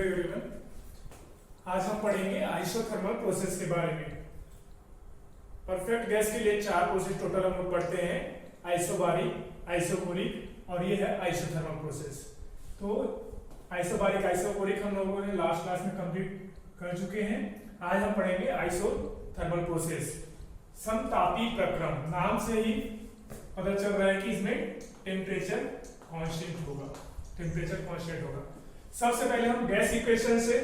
Everyone. आज हम पढ़ेंगे आइसोथर्मल प्रोसेस के बारे में। परफेक्ट गैस के लिए चार प्रोसेस टोटल हम लोग पढ़ते हैं, आइसोबारिक, आइसोकोरिक और ये है आइसोथर्मल प्रोसेस। तो आइसोबारिक, आइसोकोरिक हम लोगों ने लास्ट क्लास में कंप्लीट कर चुके हैं। आज हम पढ़ेंगे आइसोथर्मल प्रोसेस। समतापी प्रक्रम, नाम से ही पता चल रहा है कि इसमें टेम्परेचर कांस्टेंट होगा, टेम्परेचर कांस्टेंट होगा। सबसे पहले हम गैस इक्वेशन से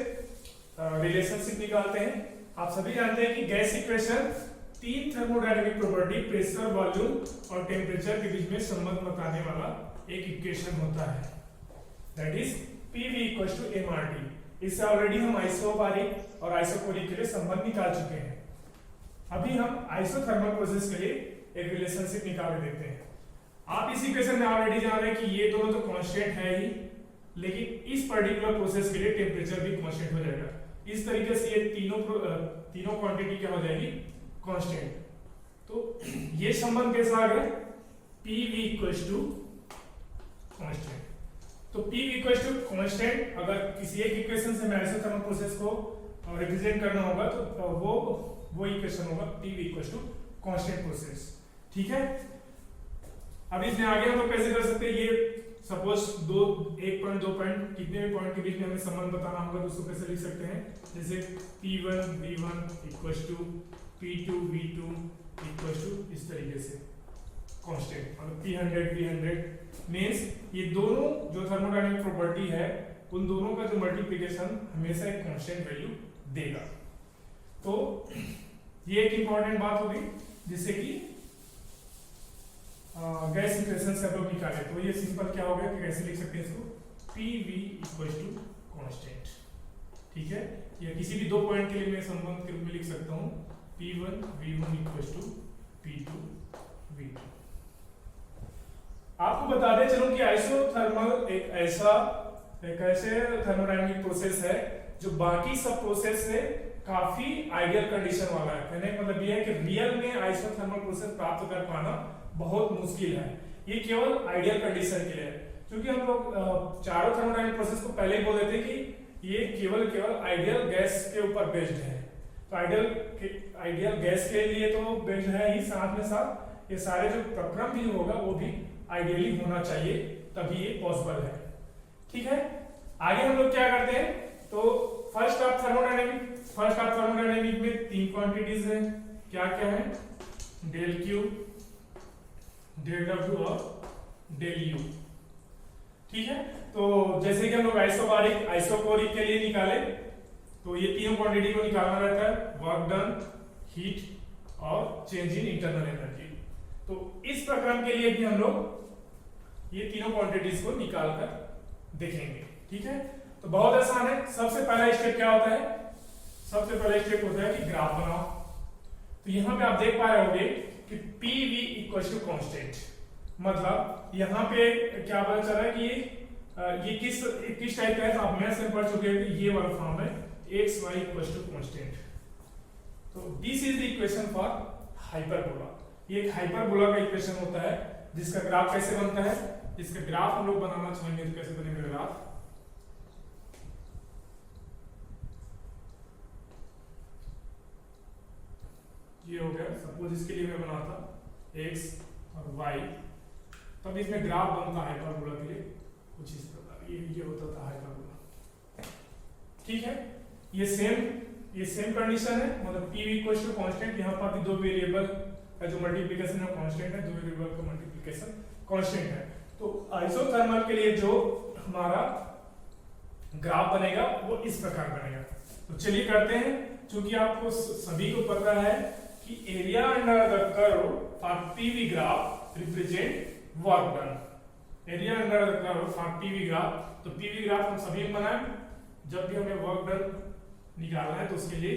रिलेशनशिप निकालते हैं। आप सभी जानते हैं कि गैस इक्वेशन तीन थर्मोडायनेमिक प्रॉपर्टी, प्रेशर, वॉल्यूम और टेम्परेचर के बीच में संबंध बताने वाला एक इक्वेशन होता है, दैट इज PV = mRT। इससे ऑलरेडी हम आइसोबारिक और आइसोकोरिक के लिए संबंध निकाल चुके हैं। अभी हम आइसोथर्मल प्रोसेस के लिए एक रिलेशनशिप निकाल देते हैं। आप इस इक्वेशन में ऑलरेडी जान रहे हैं कि ये दोनों तो कांस्टेंट है ही, लेकिन इस पर्टिकुलर प्रोसेस के लिए टेम्परेचर भी कांस्टेंट हो जाएगा। इस तरीके से ये तीनों क्वांटिटी क्या हो जाएगी, कांस्टेंट। तो ये संबंध कैसा आ गया, PV = कांस्टेंट। तो PV = कांस्टेंट अगर किसी एक इक्वेशन से मैं आइसोथर्मल प्रोसेस को रिप्रेजेंट करना होगा तो वो इक्वेशन होगा PV = कांस्टेंट प्रोसेस। ठीक है। अब इसमें आगे हम लोग कैसे कर सकते हैं, ये सपोज एक पॉइंट, दो पॉइंट, कितने भी पॉइंट के बीच में हमें संबंध बताना होगा तो उसको कैसे लिख सकते हैं, जैसे P1 V1 = P2 V2 = इस तरीके से कांस्टेंट। मतलब P100 V100 मींस ये दोनों जो थर्मोडायनेमिक प्रॉपर्टी है उन दोनों का जो मल्टीप्लिकेशन हमेशा एक कांस्टेंट वैल्यू देगा। तो ये एक इंपॉर्टेंट बात होगी जिससे कि गैस इक्वेशन से हम लोग निकाले। तो ये सिंपल क्या हो गया कि कैसे लिख सकते हैं इसको, PV = कांस्टेंट। ठीक है। या किसी भी दो पॉइंट के लिए मैं संबंध के रूप में लिख सकता हूं P1 V1 = P2 V2। आपको बता दें चलो कि आइसोथर्मल एक ऐसे थर्मोडायनेमिक प्रोसेस है जो बाकी सब प्रोसेस से काफी आइडियल कंडीशन वाला है। कहने का मतलब ये है कि रियल में आइसोथर्मल प्रोसेस प्राप्त कर पाना बहुत मुश्किल है। ये केवल आइडियल कंडीशन के लिए है, क्योंकि हम लोग चारों थर्मोडायनेमिक प्रोसेस को पहले ही बोल देते हैं कि ये केवल आइडियल गैस के ऊपर बेस्ड है। तो आइडियल गैस के लिए तो बेस्ड है ही, साथ में साथ ये सारे जो प्रक्रम भी होगा वो भी आइडियली होना चाहिए, तभी ये पॉसिबल है। ठीक है। आगे हम लोग क्या करते हैं, तो फर्स्ट ऑफ थर्मोडायनेमिक में तीन क्वांटिटीज है। क्या क्या है, डेल Q, डेल W और डेल U। ठीक है। तो जैसे कि हम लोग आइसोबारिक, आइसोकोरिक के लिए निकाले तो ये तीनों क्वांटिटी को निकालना रहता है, वर्क डन, हीट और चेंज इन इंटरनल एनर्जी। तो इस प्रक्रम के लिए भी हम लोग ये तीनों क्वांटिटीज को निकाल कर देखेंगे। ठीक है। तो बहुत आसान है। सबसे पहला स्टेप क्या होता है, सबसे पहला स्टेप होता है कि ग्राफ बनाओ। तो यहां पे आप देख पा रहे होंगे कि PV = कांस्टेंट। मतलब यहाँ पे क्या पता चल रहा है कि ये किस टाइप का है, तो आप मैथ्स में पढ़ चुके हैं कि ये वाला फॉर्म है, XY = कांस्टेंट। तो this is the equation for hyperbola. ये एक हाइपरबोला का इक्वेशन होता है जिसका ग्राफ कैसे बनता है, इसका ग्राफ हम लोग बनाना चाहेंगे तो कैसे बनेगा ग्राफ, ये हो गया। सपोज इसके लिए मैं बनाता x और y, तब इसमें ग्राफ बनता है हाइपरबोला के लिए कुछ इस प्रकार, ये होता था हाइपरबोला। ठीक है। ये सेम कंडीशन है, मतलब PV = कांस्टेंट। यहाँ पर भी दो वेरिएबल का जो मल्टीप्लिकेशन है कांस्टेंट है, दो वेरिएबल का मल्टीप्लिकेशन कांस्टेंट है। तो आइसोथर्मल के लिए जो हमारा ग्राफ बनेगा वो इस प्रकार बनेगा। तो चलिए करते हैं। क्योंकि आपको सभी को पता है कि area under the curve for PV graph represent work done. Area under the curve for PV graph, तो PV ग्राफ हम सभी बनाएं जब भी हमें वर्क डन निकालना है तो उसके लिए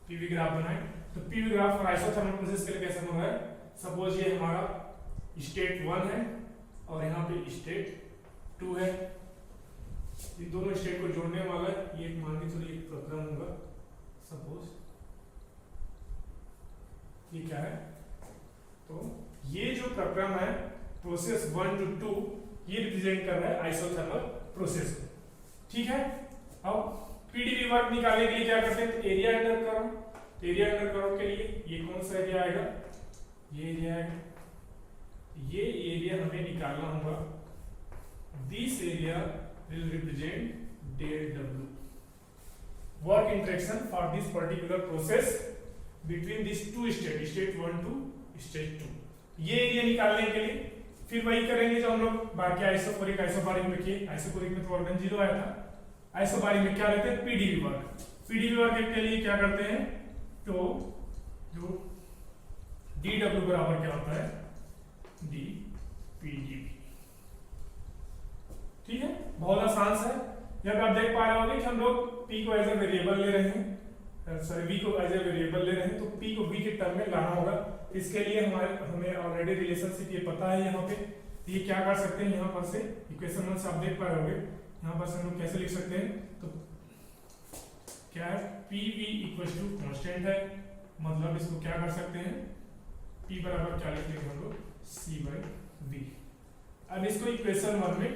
PV ग्राफ बनाएं। तो PV graph for isothermal process के लिए कैसा बन रहा है, सपोज ये हमारा स्टेट 1 है और यहाँ पे स्टेट 2 है। इन दोनों स्टेट को जोड़ने वाला ये एक मान के चलिए एक प्रक्रम होगा। सपोज ये क्या है, तो ये जो प्रक्रम है प्रोसेस 1 to 2, ये रिप्रेजेंट कर रहा है आइसोथर्मल प्रोसेस को। ठीक है। अब पीडीवी वर्क निकालने के लिए क्या करते हैं, तो एरिया अंडर करो। एरिया अंडर करो के लिए ये कौन सा एरिया आएगा, ये एरिया आएगा। ये एरिया हमें निकालना होगा। This area will represent del W, work interaction for this particular process between this two state, state 1 to state 2। ये एरिया निकालने के लिए फिर वही करेंगे जो हम लोग बाकी आइसोकोरिक आइसोबारिक में किए। आइसोकोरिक में तो वर्क डन 0 आया था, आइसोबारिक में क्या लेते हैं, पीडीवी वर्क। पीडीवी वर्क के लिए क्या करते हैं, तो जो डी डब्ल्यू बराबर क्या होता है, डी पीडीवी। ठीक है, बहुत आसान है। जब आप देख पा रहे होंगे कि हम लोग पी को एज ए वेरिएबल ले रहे हैं, सॉरी वी को एज ए वेरिएबल ले रहे हैं, तो पी को वी के टर्म में लाना होगा। इसके लिए हमें ऑलरेडी रिलेशनशिप ये पता है। यहाँ पे ये क्या कर सकते हैं, यहाँ पर से इक्वेशन 1 से आप देख पा रहे होंगे, यहाँ पर से हम लोग कैसे लिख सकते हैं, तो क्या है, P V equal to constant है, मतलब इसको क्या कर सकते हैं, पी बराबर क्या लिख लेंगे हम लोग, सी बाई वी। अब इसको इक्वेशन 1 में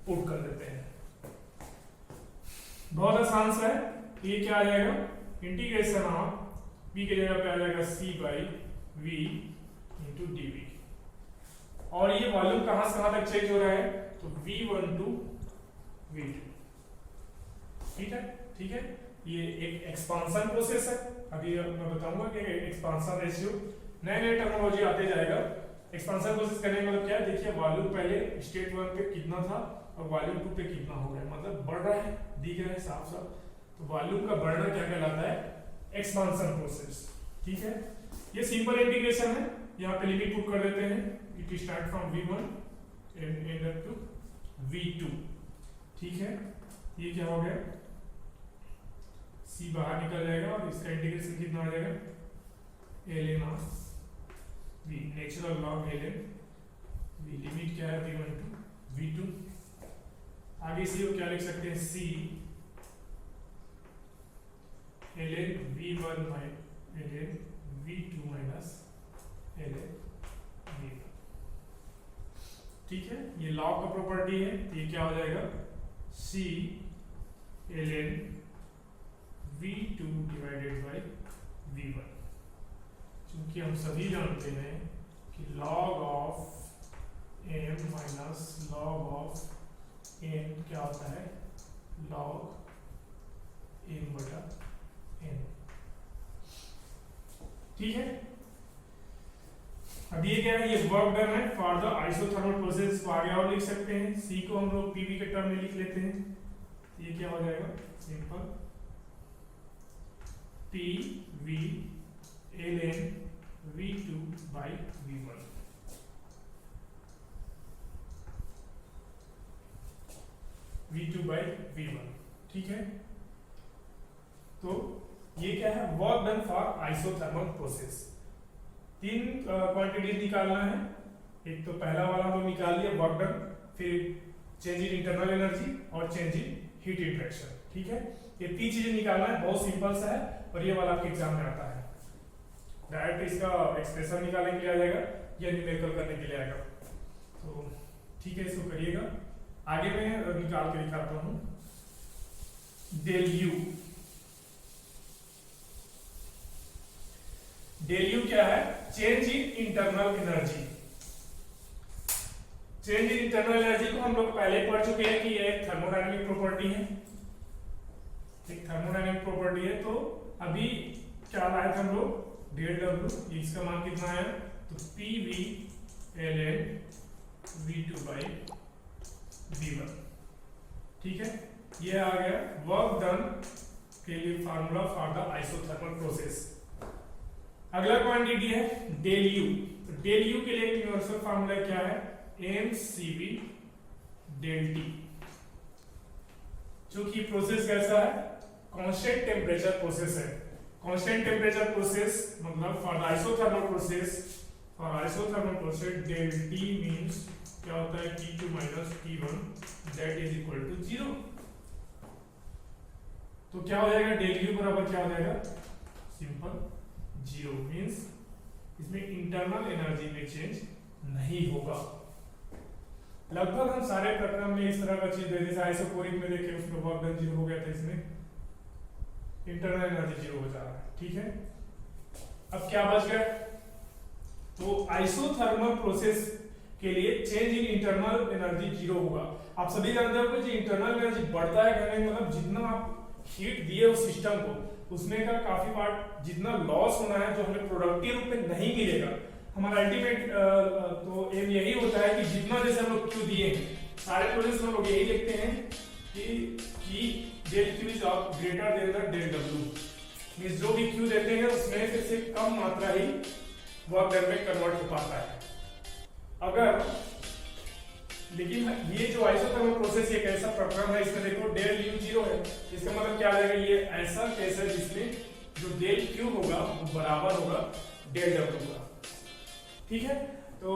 पुट कर देते हैं। बहुत आसान सा है। ये क्या आ जाएगा, इंटीग्रेशन ऑफ पी की जगह पे आ जाएगा C by V into D V. और ये वॉल्यूम कहां से कहां तक चेंज हो रहा है, तो V1 टू V2। ठीक है, ठीक है। ये एक एक्सपांशन प्रोसेस है। अभी मैं बताऊंगा कि एक्सपांशन रेशियो नए नए टर्मिनोलॉजी आते जाएगा। एक्सपांशन प्रोसेस करने का मतलब क्या है, देखिए वॉल्यूम पहले स्टेट 1 पे कितना था और वॉल्यूम 2 पे कितना हो गया, मतलब बढ़ रहा है, दिख रहा है साफ साफ। तो वॉल्यूम का बढ़ना क्या कहलाता है, एक्सपांशन प्रोसेस। ठीक है, ये सिंपल इंटीग्रेशन है। यहाँ पे लिमिट पुट कर देते हैं, it start from V1 and end up to V2। ठीक है, ये क्या हो गया, C बाहर निकल जाएगा और इसका इंटीग्रेशन कितना आ जाएगा, ln of V, natural log ln V। Limit क्या है, V1 टू V2। आगे इसी को क्या लिख सकते हैं, C ln V1 ln V2 minus ln V1। ठीक है, ये लॉग का प्रॉपर्टी है, तो ये क्या हो जाएगा, C ln V2 divided by V1। क्योंकि हम सभी जानते हैं कि log of m minus log of n क्या होता है, log m बटा n। ठीक है, अब ये क्या है, ये वर्क डन है फॉर द आइसोथर्मल प्रोसेस। को आगे और लिख सकते हैं, सी को हम लोग पीवी के टर्म में लिख लेते हैं। ये क्या हो जाएगा, simple P V ln V2 by V1। V2 by V1। ठीक है, तो ये क्या है, work done for isothermal process. 3 quantities निकालना है। एक तो पहला वाला हम लोग निकाल लिया, वर्क डन, फिर चेंज इन इंटरनल एनर्जी और चेंज इन हीट इंटरेक्शन। ठीक है, ये 3 चीजें निकालना है, बहुत सिंपल सा है और ये वाला आपके एग्जाम में आता है। डायरेक्ट इसका एक्सप्रेशन निकालने के लिए आ जाएगा या न्यूमेरिकल करने के लिए आएगा। तो ठीक है, इसको करिएगा। आगे मैं निकाल के दिखाता हूं, डेल यू। डेल यू क्या है, change in internal energy. Change in internal energy को हम लोग पहले पढ़ चुके हैं कि ये एक थर्मोडायनेमिक प्रॉपर्टी है, एक थर्मोडायनेमिक प्रॉपर्टी है। तो अभी क्या लाए थे हम लोग, डेल डब्ल्यू, इसका मान कितना आया, तो P V ln V2 by V1। ठीक है, ये आ गया वर्क डन के लिए formula for the isothermal process. अगला क्वांटिटी है डेल यू। तो डेल यू के लिए यूनिवर्सल फार्मूला क्या है, mCv डेल टी। चूंकि प्रोसेस कैसा है, कांस्टेंट टेम्परेचर प्रोसेस है। कांस्टेंट टेम्परेचर प्रोसेस मतलब for the isothermal process, for isothermal process del T means क्या होता है, T2 minus T1 that is equal to 0। तो क्या हो जाएगा, डेल यू बराबर क्या हो जाएगा, सिंपल 0 मींस इसमें इंटरनल एनर्जी में चेंज नहीं होगा। लगभग हम सारे प्रकरण में इस तरह का चीज दे, जैसे आइसोकोरिक में देखिए उसमें वर्क डन 0 हो गया था, इसमें इंटरनल एनर्जी 0 हो जा रहा है। ठीक है, अब क्या बच गया? तो आइसोथर्मल प्रोसेस के लिए चेंज इन इंटरनल एनर्जी 0 होगा। आप सभी जानते हो कि इंटरनल एनर्जी बढ़ता है, कहने का मतलब जितना आप हीट दिए उस सिस्टम को, उसमें का काफी पार्ट जितना लॉस होना है जो हमें प्रोडक्टिव रूप में नहीं मिलेगा। हमारा अल्टीमेट तो एम यही होता है कि जितना जैसे हम लोग क्यू दिए हैं, सारे प्रोसेस में लोग यही लिखते हैं कि del Q is greater than the del W, means जो भी क्यू देते हैं उसमें से कम मात्रा ही वर्क डन में कन्वर्ट हो पाता है। अगर लेकिन ये जो आइसोथर्मल प्रोसेस एक ऐसा प्रकरण है, इसमें देखो डेल यू 0 है, इसका मतलब क्या रहेगा? ये ऐसा केस है जिसमें जो डेल क्यू होगा वो बराबर होगा डेल डब्ल्यू का। ठीक है, तो